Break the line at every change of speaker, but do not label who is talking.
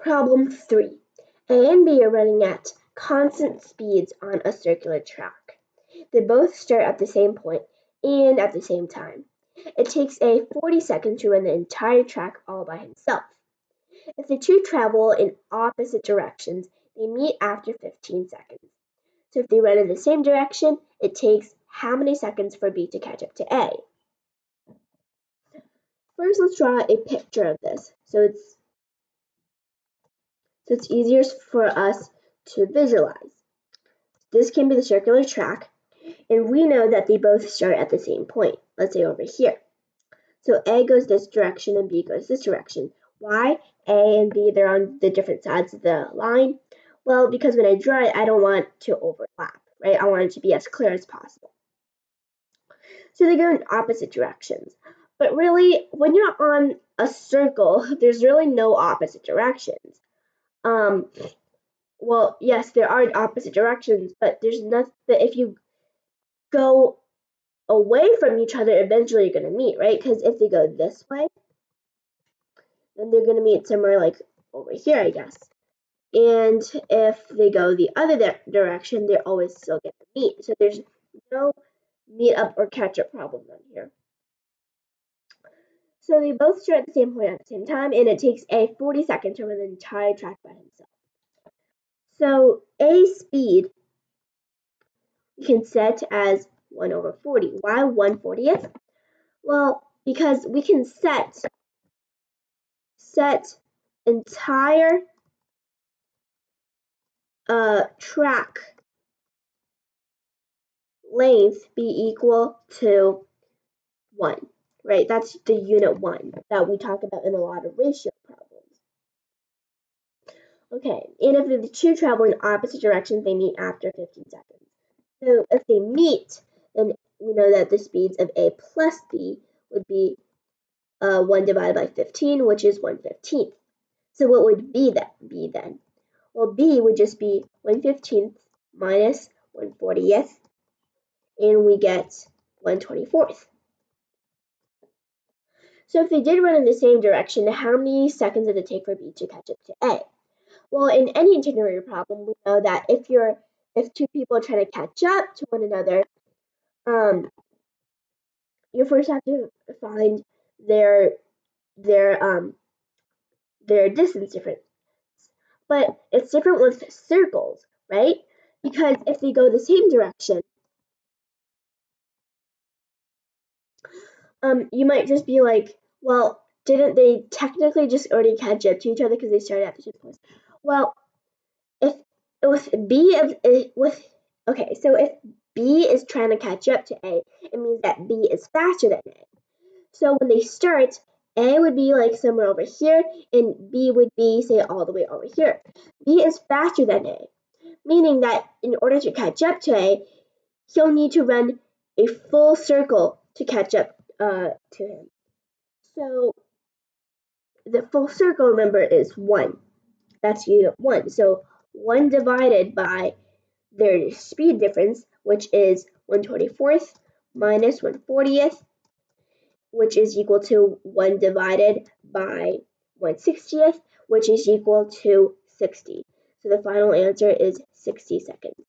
Problem 3. A and B are running at constant speeds on a circular track. They both start at the same point and at the same time. It takes A 40 seconds to run the entire track all by himself. If the two travel in opposite directions, they meet after 15 seconds. So if they run in the same direction, it takes how many seconds for B to catch up to A? First, let's draw a picture of this so it's easier for us to visualize. This can be the circular track, and we know that they both start at the same point, let's say over here. So A goes this direction and B goes this direction. Why? A and B, they're on the different sides of the line. Well, because when I draw it, I don't want to overlap, right? I want it to be as clear as possible. So they go in opposite directions. But really, when you're on a circle, there's really no opposite directions. Well, yes, there are opposite directions, but there's nothing. If you go away from each other, eventually you're going to meet, right? Because if they go this way, then they're going to meet somewhere like over here, I guess. And if they go the other direction, they're always still going to meet. So there's no meet up or catch up problem on here. So they both start at the same point at the same time, and it takes A 40 seconds to run the entire track by himself. So A speed we can set as 1 over 40. Why 1/40th? Well, because we can set entire track length be equal to 1, right? That's the unit 1 that we talk about in a lot of ratio problems. Okay, and if the two travel in opposite directions, they meet after 15 seconds. So if they meet, then we know that the speeds of A plus B would be 1 divided by 15, which is 1/15th. So what would B be then? Well, B would just be 1/15th minus 1/40th, and we get 1/24th. So if they did run in the same direction, how many seconds did it take for B to catch up to A? Well, in any itinerary problem, we know that if two people are trying to catch up to one another, you first have to find their distance difference. But it's different with circles, right? Because if they go the same direction, you might just be like, well, didn't they technically just already catch up to each other because they started at the same place? Well, if B is trying to catch up to A, it means that B is faster than A. So when they start, A would be like somewhere over here, and B would be, say, all the way over here. B is faster than A, meaning that in order to catch up to A, he'll need to run a full circle to catch up to him. So the full circle, remember, is 1. That's unit 1. So 1 divided by their speed difference, which is 1/24th minus 1/40th, which is equal to 1 divided by 1/60th, which is equal to 60. So the final answer is 60 seconds.